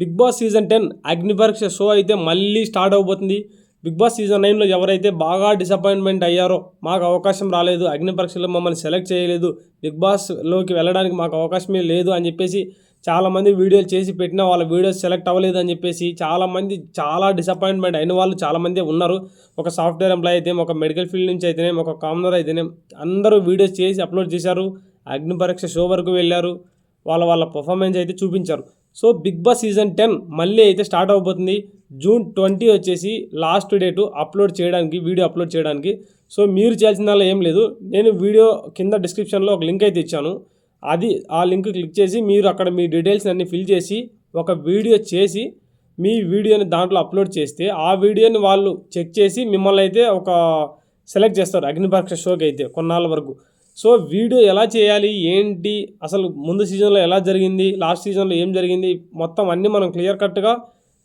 Big boss season 10 అగ్నిపరీక్ష show అయితే మళ్ళీ start అవబోతుంది. బిగ్ బాస్ సీజన్ 9లో ఎవరైతే బాగా డిసప్పాయింట్మెంట్ అయ్యారో, మాకు అవకాశం రాలేదు, అగ్నిపరీక్షలో మమ్మల్ని సెలెక్ట్ చేయలేదు, బిగ్ బాస్లోకి వెళ్ళడానికి మాకు అవకాశమే లేదు అని చెప్పేసి చాలామంది వీడియోలు చేసి పెట్టినా వాళ్ళ వీడియోస్ సెలెక్ట్ అవ్వలేదు అని చెప్పేసి చాలామంది చాలా డిసప్పాయింట్మెంట్ అయిన వాళ్ళు చాలామంది ఉన్నారు. ఒక సాఫ్ట్వేర్ ఎంప్లాయ్ అయితే, ఒక మెడికల్ ఫీల్డ్ నుంచి అయితేనే, ఒక కామనర్ అయితేనే అందరూ వీడియోస్ చేసి అప్లోడ్ చేశారు. అగ్నిపరీక్ష షో వరకు వెళ్ళారు, వాళ్ళ పర్ఫార్మెన్స్ అయితే చూపించారు. సో బిగ్ బాస్ సీజన్ 10 మళ్ళీ అయితే స్టార్ట్ అవబోతుంది. జూన్ 20 వచ్చేసి లాస్ట్ డేటు వీడియో అప్లోడ్ చేయడానికి. సో మీరు చేయాల్సిందల్లా ఏం లేదు, నేను వీడియో కింద డిస్క్రిప్షన్లో ఒక లింక్ అయితే ఇచ్చాను. ఆ లింక్ క్లిక్ చేసి మీరు అక్కడ మీ డీటెయిల్స్ అన్ని ఫిల్ చేసి ఒక వీడియో చేసి మీ వీడియోని దాంట్లో అప్లోడ్ చేస్తే ఆ వీడియోని వాళ్ళు చెక్ చేసి మిమ్మల్ని అయితే ఒక సెలెక్ట్ చేస్తారు అగ్నిపరీక్ష షోకి అయితే కొన్నాళ్ళ వరకు. సో వీడియో ఎలా చేయాలి, ఏంటి, అసలు ముందు సీజన్లో ఎలా జరిగింది, లాస్ట్ సీజన్లో ఏం జరిగింది, మొత్తం అన్నీ మనం క్లియర్ కట్గా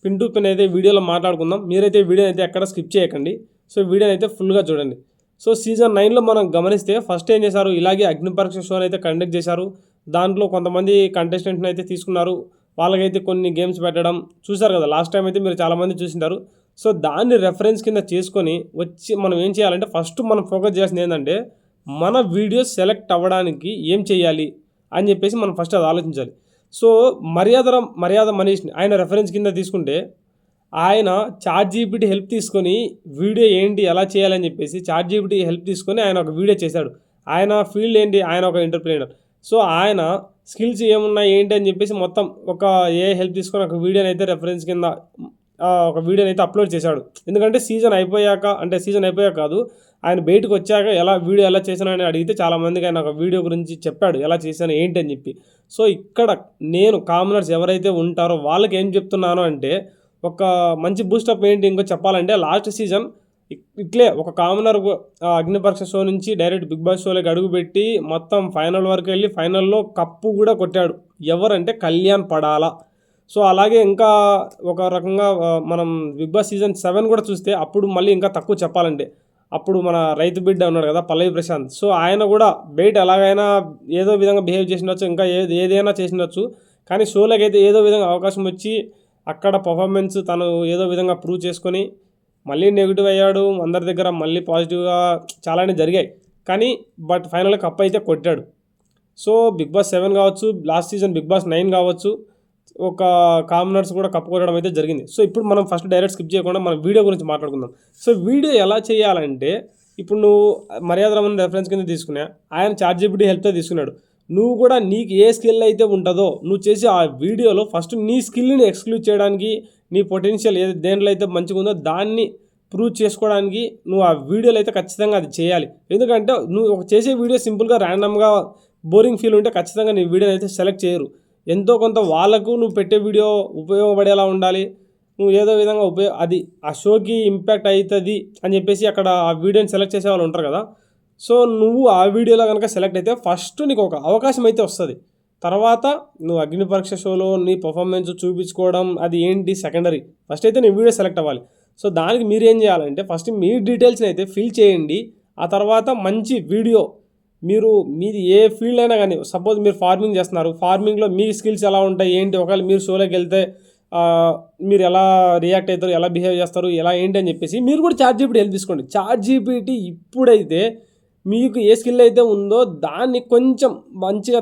పిన్ టు పిన్ అయితే వీడియోలో మాట్లాడుకుందాం. మీరైతే వీడియోని అయితే ఎక్కడ స్కిప్ చేయకండి. సో వీడియోని అయితే ఫుల్గా చూడండి. సో సీజన్ 9లో మనం గమనిస్తే ఫస్ట్ ఏం చేశారు, ఇలాగే అగ్నిపరీక్ష షోని అయితే కండక్ట్ చేశారు. దాంట్లో కొంతమంది కంటెస్టెంట్ని అయితే తీసుకున్నారు. వాళ్ళకైతే కొన్ని గేమ్స్ పెట్టడం చూశారు కదా, లాస్ట్ టైం అయితే మీరు చాలామంది చూసింటారు. సో దాన్ని రెఫరెన్స్ కింద చేసుకొని వచ్చి మనం ఏం చేయాలంటే ఫస్ట్ మనం ఫోకస్ చేయాల్సింది ఏంటంటే మన వీడియో సెలెక్ట్ అవ్వడానికి ఏం చేయాలి అని చెప్పేసి మనం ఫస్ట్ అది ఆలోచించాలి. సో మర్యాద మనీష్ని ఆయన రెఫరెన్స్ కింద తీసుకుంటే ఆయన ChatGPT హెల్ప్ తీసుకొని వీడియో ఏంటి ఎలా చేయాలని చెప్పేసి ChatGPT హెల్ప్ తీసుకొని ఆయన ఒక వీడియో చేశాడు. ఆయన ఫీల్డ్ ఏంటి, ఆయన ఒక ఎంటర్‌ప్రెన్యూర్. సో ఆయన స్కిల్స్ ఏమున్నాయి ఏంటి అని చెప్పేసి మొత్తం ఒక హెల్ప్ తీసుకొని ఒక వీడియోని అయితే రెఫరెన్స్ కింద ఒక వీడియోని అయితే అప్లోడ్ చేశాడు. ఎందుకంటే సీజన్ అయిపోయాక కాదు, ఆయన బయటకు వచ్చాక వీడియో ఎలా చేశాను అని అడిగితే చాలామందికి ఆయన ఒక వీడియో గురించి చెప్పాడు, ఎలా చేశాను ఏంటి అని చెప్పి. సో ఇక్కడ నేను కామనర్స్ ఎవరైతే ఉంటారో వాళ్ళకి ఏం చెప్తున్నాను అంటే ఒక మంచి బూస్టప్ ఏంటి ఇంకో చెప్పాలంటే లాస్ట్ సీజన్ ఇట్లే ఒక కామనర్ అగ్నిపరీక్ష షో నుంచి డైరెక్ట్ బిగ్ బాస్ షోలోకి అడుగుపెట్టి మొత్తం ఫైనల్ వరకు వెళ్ళి ఫైనల్లో కప్పు కూడా కొట్టాడు. ఎవరంటే కళ్యాణ్ పడాలా. సో అలాగే ఇంకా ఒక రకంగా మనం బిగ్ బాస్ సీజన్ 7 కూడా చూస్తే అప్పుడు మళ్ళీ ఇంకా తక్కువ చెప్పాలంటే అప్పుడు మన రైతు బిడ్డ ఉన్నాడు కదా పల్లవి ప్రశాంత్. సో ఆయన కూడా బయట ఎలాగైనా ఏదో విధంగా బిహేవ్ చేసినవచ్చు, ఇంకా ఏదైనా చేసినవచ్చు. కానీ షోలోకి అయితే ఏదో విధంగా అవకాశం వచ్చి అక్కడ పర్ఫార్మెన్స్ తను ఏదో విధంగా ప్రూవ్ చేసుకొని మళ్ళీ నెగిటివ్ అయ్యాడు. అందరి దగ్గర మళ్ళీ పాజిటివ్గా చాలానే జరిగాయి. కానీ బట్ ఫైనల్గా కప్ అయితే కొట్టాడు. సో బిగ్ బాస్ 7 కావచ్చు, లాస్ట్ సీజన్ బిగ్ బాస్ 9 కావచ్చు, ఒక కామనర్స్ కూడా కప్పు కొట్టడం అయితే జరిగింది. సో ఇప్పుడు మనం ఫస్ట్ డైరెక్ట్ స్కిప్ చేయకుండా మనం వీడియో గురించి మాట్లాడుకుందాం. సో వీడియో ఎలా చేయాలంటే ఇప్పుడు నువ్వు మర్యాద రమణ రెఫరెన్స్ కింద తీసుకున్నా, ఆయన ChatGPT హెల్ప్తో తీసుకున్నాడు. నువ్వు కూడా నీకు ఏ స్కిల్ అయితే ఉంటుందో నువ్వు చేసి ఆ వీడియోలో ఫస్ట్ నీ స్కిల్ని ఎక్స్క్లూడ్ చేయడానికి, నీ పొటెన్షియల్ ఏది దేంట్లో అయితే మంచిగా ఉందో దాన్ని ప్రూవ్ చేసుకోవడానికి నువ్వు ఆ వీడియోలో అయితే ఖచ్చితంగా అది చేయాలి. ఎందుకంటే నువ్వు ఒక చేసే వీడియో సింపుల్గా ర్యాండమ్గా బోరింగ్ ఫీల్ ఉంటే ఖచ్చితంగా నీ వీడియోని అయితే సెలెక్ట్ చేయరు. ఎంతో కొంత వాళ్ళకు నువ్వు పెట్టే వీడియో ఉపయోగపడేలా ఉండాలి. నువ్వు ఏదో విధంగా అది ఆ షోకి ఇంపాక్ట్ అవుతుంది అని చెప్పేసి అక్కడ ఆ వీడియోని సెలెక్ట్ చేసే వాళ్ళు ఉంటారు కదా. సో నువ్వు ఆ వీడియోలో కనుక సెలెక్ట్ అయితే ఫస్ట్ నీకు ఒక అవకాశం అయితే వస్తుంది. తర్వాత నువ్వు అగ్నిపరీక్ష షోలో నీ పర్ఫార్మెన్స్ చూపించుకోవడం అది ఏంటి సెకండరీ. ఫస్ట్ అయితే నీ వీడియో సెలెక్ట్ అవ్వాలి. సో దానికి మీరు ఏం చేయాలంటే ఫస్ట్ మీ డీటెయిల్స్ని అయితే ఫిల్ చేయండి. ఆ తర్వాత మంచి వీడియో, మీది ఏ ఫీల్డ్ అయినా కానీ, సపోజ్ మీరు ఫార్మింగ్ చేస్తున్నారు, ఫార్మింగ్లో మీ స్కిల్స్ ఎలా ఉంటాయి ఏంటి, ఒకవేళ మీరు షోలోకి వెళ్తే మీరు ఎలా రియాక్ట్ అవుతారు, ఎలా బిహేవ్ చేస్తారు, ఎలా ఏంటి అని చెప్పేసి మీరు కూడా ChatGPT హెల్ప్ తీసుకోండి. ChatGPT ఇప్పుడైతే మీకు ఏ స్కిల్ అయితే ఉందో దాన్ని కొంచెం మంచిగా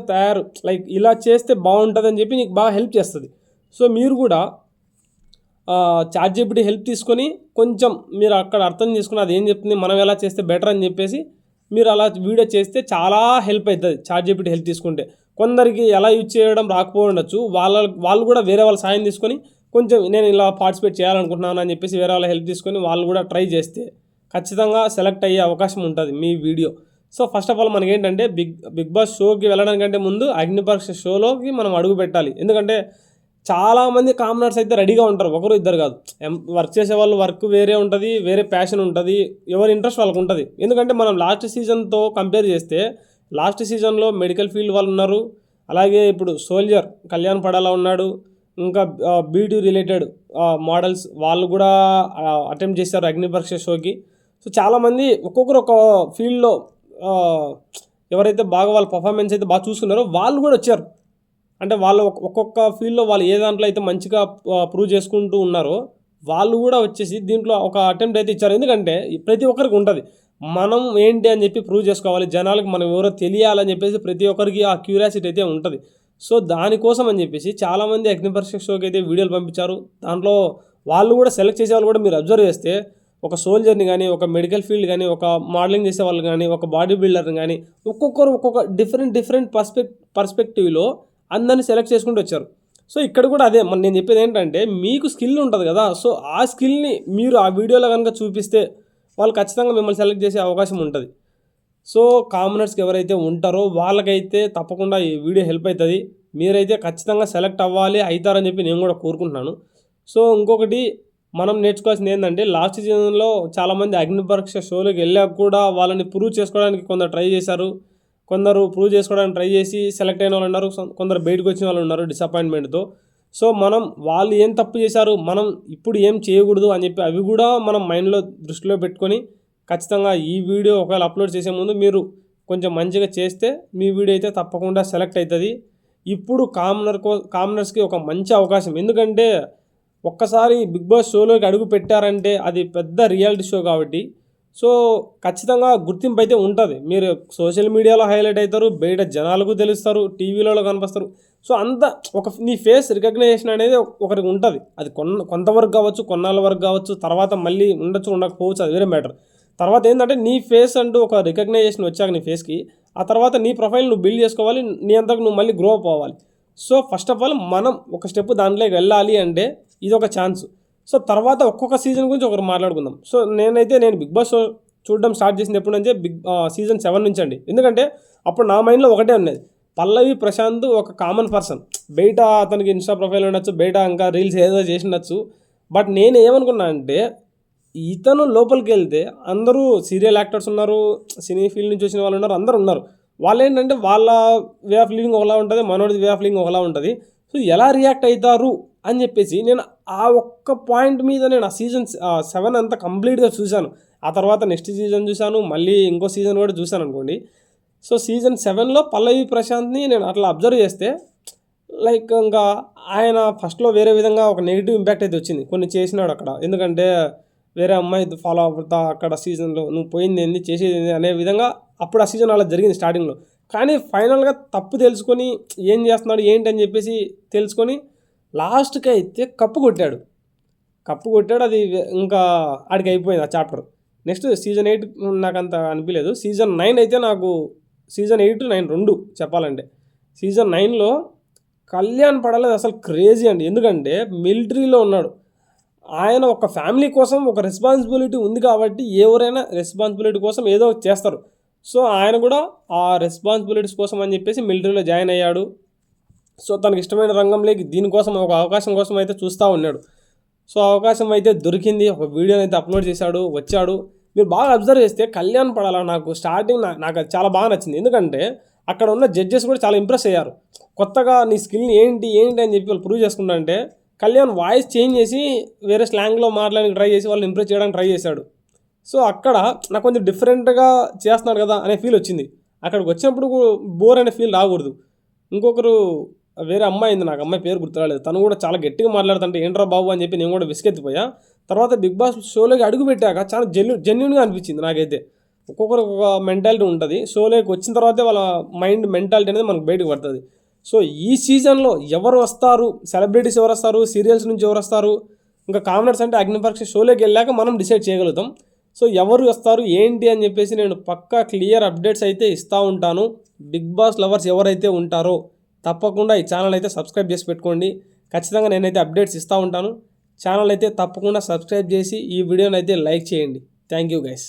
లైక్ ఇలా చేస్తే బాగుంటుంది అని చెప్పి నీకు బాగా హెల్ప్ చేస్తుంది. సో మీరు కూడా ChatGPT హెల్ప్ తీసుకొని కొంచెం మీరు అక్కడ అర్థం చేసుకుని అది ఏం చెప్తుంది, మనం ఎలా చేస్తే బెటర్ అని చెప్పేసి మీరు అలా వీడియో చేస్తే చాలా హెల్ప్ అవుతుంది ChatGPT హెల్ప్ తీసుకుంటే. కొందరికి ఎలా యూజ్ చేయడం రాకపోవచ్చు, వాళ్ళు కూడా వేరే వాళ్ళ సాయం తీసుకొని కొంచెం నేను ఇలా పార్టిసిపేట్ చేయాలనుకుంటున్నాను అని చెప్పేసి వేరే వాళ్ళ హెల్ప్ తీసుకొని వాళ్ళు కూడా ట్రై చేస్తే ఖచ్చితంగా సెలెక్ట్ అయ్యే అవకాశం ఉంటుంది మీ video. So first of all మనకి ఏంటంటే బిగ్ బాస్ షోకి వెళ్ళడానికంటే ముందు అగ్నిపరీక్ష షోలోకి మనం అడుగు పెట్టాలి. ఎందుకంటే చాలామంది కామనర్స్ అయితే రెడీగా ఉంటారు, ఒకరు ఇద్దరు కాదు. వర్క్ చేసే వాళ్ళు వర్క్ వేరే ఉంటుంది, వేరే ప్యాషన్ ఉంటుంది, ఎవరి ఇంట్రెస్ట్ వాళ్ళకు ఉంటుంది. ఎందుకంటే మనం లాస్ట్ సీజన్తో కంపేర్ చేస్తే లాస్ట్ సీజన్లో మెడికల్ ఫీల్డ్ వాళ్ళు ఉన్నారు, అలాగే ఇప్పుడు సోల్జర్ కళ్యాణ్ పడాలా ఉన్నాడు, ఇంకా బ్యూటీ రిలేటెడ్ మోడల్స్ వాళ్ళు కూడా అటెంప్ట్ చేశారు అగ్నిపరీక్ష షోకి. సో చాలామంది ఒక్కొక్కరు ఒక ఫీల్డ్లో ఎవరైతే బాగా వాళ్ళ పర్ఫార్మెన్స్ అయితే బాగా చూసుకున్నారో వాళ్ళు కూడా వచ్చారు. అంటే వాళ్ళు ఒక్కొక్క ఫీల్డ్లో వాళ్ళు ఏ దాంట్లో అయితే మంచిగా ప్రూవ్ చేసుకుంటూ ఉన్నారో వాళ్ళు కూడా వచ్చేసి దీంట్లో ఒక అటెంప్ట్ అయితే ఇచ్చారు. ఎందుకంటే ప్రతి ఒక్కరికి ఉంటుంది మనం ఏంటి అని చెప్పి ప్రూవ్ చేసుకోవాలి, జనాలకు మనం ఎవరో తెలియాలని చెప్పేసి ప్రతి ఒక్కరికి ఆ క్యూరియాసిటీ అయితే ఉంటుంది. సో దానికోసం అని చెప్పేసి చాలామంది అగ్నిపరీక్ష షోకి అయితే వీడియోలు పంపించారు. దాంట్లో వాళ్ళు కూడా సెలెక్ట్ చేసే వాళ్ళు కూడా మీరు అబ్జర్వ్ చేస్తే ఒక సోల్జర్ని కానీ, ఒక మెడికల్ ఫీల్డ్ కానీ, ఒక మోడలింగ్ చేసే వాళ్ళు కానీ, ఒక బాడీ బిల్డర్ని కానీ ఒక్కొక్కరు ఒక్కొక్క డిఫరెంట్ పర్స్పెక్టివ్లో అందరినీ సెలెక్ట్ చేసుకుంటూ వచ్చారు. సో ఇక్కడ కూడా అదే నేను చెప్పేది ఏంటంటే మీకు స్కిల్ ఉంటుంది కదా, సో ఆ స్కిల్ని మీరు ఆ వీడియోలో కనుక చూపిస్తే వాళ్ళు ఖచ్చితంగా మిమ్మల్ని సెలెక్ట్ చేసే అవకాశం ఉంటుంది. సో కామనర్స్కి ఎవరైతే ఉంటారో వాళ్ళకైతే తప్పకుండా ఈ వీడియో హెల్ప్ అవుతుంది. మీరైతే ఖచ్చితంగా సెలెక్ట్ అవ్వాలి, అవుతారని చెప్పి నేను కూడా కోరుకుంటున్నాను. సో ఇంకొకటి మనం నేర్చుకోవాల్సింది ఏంటంటే లాస్ట్ సీజన్లో చాలామంది అగ్నిపరీక్ష షోలోకి వెళ్ళాక కూడా వాళ్ళని ప్రూవ్ చేసుకోవడానికి కొందరు ట్రై చేశారు, కొందరు ప్రూవ్ చేసుకోవడానికి ట్రై చేసి సెలెక్ట్ అయిన వాళ్ళు ఉన్నారు, కొందరు బయటకు వచ్చిన వాళ్ళు ఉన్నారు డిసప్పాయింట్మెంట్తో. సో మనం వాళ్ళు ఏం తప్పు చేశారు, మనం ఇప్పుడు ఏం చేయకూడదు అని చెప్పి అవి కూడా మనం మైండ్లో దృష్టిలో పెట్టుకొని ఖచ్చితంగా ఈ వీడియో ఒకవేళ అప్లోడ్ చేసే ముందు మీరు కొంచెం మంచిగా చేస్తే మీ వీడియో అయితే తప్పకుండా సెలెక్ట్ అవుతుంది. ఇప్పుడు కామనర్స్కి ఒక మంచి అవకాశం, ఎందుకంటే ఒక్కసారి బిగ్ బాస్ షోలోకి అడుగు పెట్టారంటే అది పెద్ద రియాలిటీ షో కాబట్టి సో ఖచ్చితంగా గుర్తింపు అయితే ఉంటుంది. మీరు సోషల్ మీడియాలో హైలైట్ అవుతారు, బయట జనాలకు తెలుస్తారు, టీవీలలో కనిపిస్తారు. సో అంత నీ ఫేస్ రికగ్నైజేషన్ అనేది ఒకరికి ఉంటుంది. అది కొంతవరకు కావచ్చు, కొన్నాళ్ళ వరకు కావచ్చు, తర్వాత మళ్ళీ ఉండొచ్చు ఉండకపోవచ్చు, అది వేరే మ్యాటర్. తర్వాత ఏంటంటే నీ ఫేస్ అంటూ ఒక రికగ్నైజేషన్ వచ్చాక నీ ఫేస్కి ఆ తర్వాత నీ ప్రొఫైల్ నువ్వు బిల్డ్ చేసుకోవాలి, నీ అంతకు నువ్వు మళ్ళీ గ్రో అప్ అవ్వాలి. సో ఫస్ట్ ఆఫ్ ఆల్ మనం ఒక స్టెప్ దాంట్లోకి వెళ్ళాలి అంటే ఇది ఒక ఛాన్స్. సో తర్వాత ఒక్కొక్క సీజన్ గురించి ఒకరు మాట్లాడుకుందాం. సో నేను బిగ్ బాస్ షో చూడడం స్టార్ట్ చేసింది ఎప్పుడు అంటే సీజన్ 7 నుంచి అండి. ఎందుకంటే అప్పుడు నా మైండ్లో ఒకటే ఉన్నది, పల్లవి ప్రశాంత్ ఒక కామన్ పర్సన్, బయట అతనికి ఇన్స్టా ప్రొఫైల్ ఉండొచ్చు, బయట ఇంకా రీల్స్ ఏదో చేసిండొచ్చు. బట్ నేను ఏమనుకున్నా అంటే ఇతను లోపలికి వెళ్తే అందరూ సీరియల్ యాక్టర్స్ ఉన్నారు, సినీ ఫీల్డ్ నుంచి వచ్చిన వాళ్ళు ఉన్నారు, అందరూ ఉన్నారు. వాళ్ళు ఏంటంటే వాళ్ళ వే ఆఫ్ లివింగ్ ఒకలా ఉంటుంది, మనోడి వే ఆఫ్ లివింగ్ ఒకలా ఉంటుంది. సో ఎలా రియాక్ట్ అవుతారు అని చెప్పేసి నేను ఆ ఒక్క పాయింట్ మీద నేను ఆ సీజన్ 7 అంతా కంప్లీట్గా చూశాను. ఆ తర్వాత నెక్స్ట్ సీజన్ చూశాను, మళ్ళీ ఇంకో సీజన్ కూడా చూశాను అనుకోండి. సో సీజన్ 7లో పల్లవి ప్రశాంత్ని నేను అట్లా అబ్జర్వ్ చేస్తే లైక్ ఇంకా ఆయన ఫస్ట్లో వేరే విధంగా ఒక నెగిటివ్ ఇంపాక్ట్ అయితే వచ్చింది, కొన్ని చేసినాడు అక్కడ. ఎందుకంటే వేరే అమ్మాయి ఫాలో అవుతా అక్కడ సీజన్లో నువ్వు పోయింది ఏంది చేసేది ఏంది అనే విధంగా అప్పుడు ఆ సీజన్ అలా జరిగింది స్టార్టింగ్లో. కానీ ఫైనల్గా తప్పు తెలుసుకొని ఏం చేస్తున్నాడు ఏంటి అని చెప్పేసి తెలుసుకొని లాస్ట్కి అయితే కప్పు కొట్టాడు. అది ఇంకా ఆడికి అయిపోయింది ఆ చాప్టర్. నెక్స్ట్ సీజన్ 8 నాకు అంత అనిపించలేదు. సీజన్ 9 అయితే నాకు సీజన్ 8, 9 రెండు చెప్పాలంటే సీజన్ 9లో కళ్యాణ్ పడలేదు అసలు క్రేజీ అండి. ఎందుకంటే మిలిటరీలో ఉన్నాడు ఆయన, ఒక ఫ్యామిలీ కోసం ఒక రెస్పాన్సిబిలిటీ ఉంది కాబట్టి ఎవరైనా రెస్పాన్సిబిలిటీ కోసం ఏదో చేస్తారు. సో ఆయన కూడా ఆ రెస్పాన్సిబిలిటీస్ కోసం అని చెప్పేసి మిలిటరీలో జాయిన్ అయ్యాడు. సో తనకి ఇష్టమైన రంగంలోకి దీనికోసం ఒక అవకాశం కోసం అయితే చూస్తూ ఉన్నాడు. సో అవకాశం అయితే దొరికింది, ఒక వీడియోని అయితే అప్లోడ్ చేశాడు, వచ్చాడు. మీరు బాగా అబ్జర్వ్ చేస్తే కళ్యాణ్ పడాల నాకు స్టార్టింగ్ నాకు అది చాలా బాగా నచ్చింది. ఎందుకంటే అక్కడ ఉన్న జడ్జెస్ కూడా చాలా ఇంప్రెస్ అయ్యారు. కొత్తగా నీ స్కిల్ని ఏంటి అని చెప్పి వాళ్ళు ప్రూవ్ చేసుకుంటే కళ్యాణ్ వాయిస్ చేంజ్ చేసి వేరే స్లాంగ్లో మాట్లాడడానికి ట్రై చేసి వాళ్ళని ఇంప్రెస్ చేయడానికి ట్రై చేశాడు. సో అక్కడ నాకు కొంచెం డిఫరెంట్గా చేస్తున్నాడు కదా అనే ఫీల్ వచ్చింది. అక్కడికి వచ్చినప్పుడు బోర్ అనే ఫీల్ రాకూడదు. ఇంకొకరు వేరే అమ్మాయి ఉంది, నాకు అమ్మాయి పేరు గుర్తురాలేదు, తను కూడా చాలా గట్టిగా మాట్లాడుతుంటే ఏంట్రా బాబు అని చెప్పి నేను కూడా విసిగెత్తిపోయా. తర్వాత బిగ్ బాస్ షోలోకి అడుగు పెట్టాక చాలా జెన్యున్గా అనిపించింది నాకైతే. ఒక్కొక్కరు ఒక మెంటాలిటీ ఉంటుంది, షోలోకి వచ్చిన తర్వాతే వాళ్ళ మైండ్ మెంటాలిటీ అనేది మనకు బయటకు పడుతుంది. సో ఈ సీజన్లో ఎవరు వస్తారు, సెలబ్రిటీస్ ఎవరు వస్తారు, సీరియల్స్ నుంచి ఎవరు వస్తారు, ఇంకా కామనర్స్ అంటే అగ్నిపరీక్ష షోలోకి వెళ్ళాక మనం డిసైడ్ చేయగలుగుతాం. సో ఎవరు వస్తారు ఏంటి అని చెప్పేసి నేను పక్కా క్లియర్ అప్డేట్స్ అయితే ఇస్తూ ఉంటాను. బిగ్ బాస్ లవర్స్ ఎవరైతే ఉంటారో తప్పకుండా ఈ ఛానల్ అయితే సబ్స్క్రైబ్ చేసి పెట్టుకోండి. ఖచ్చితంగా నేనైతే అప్డేట్స్ ఇస్తూ ఉంటాను. ఛానల్ అయితే తప్పకుండా సబ్స్క్రైబ్ చేసి ఈ వీడియోని అయితే లైక్ చేయండి. Thank you guys.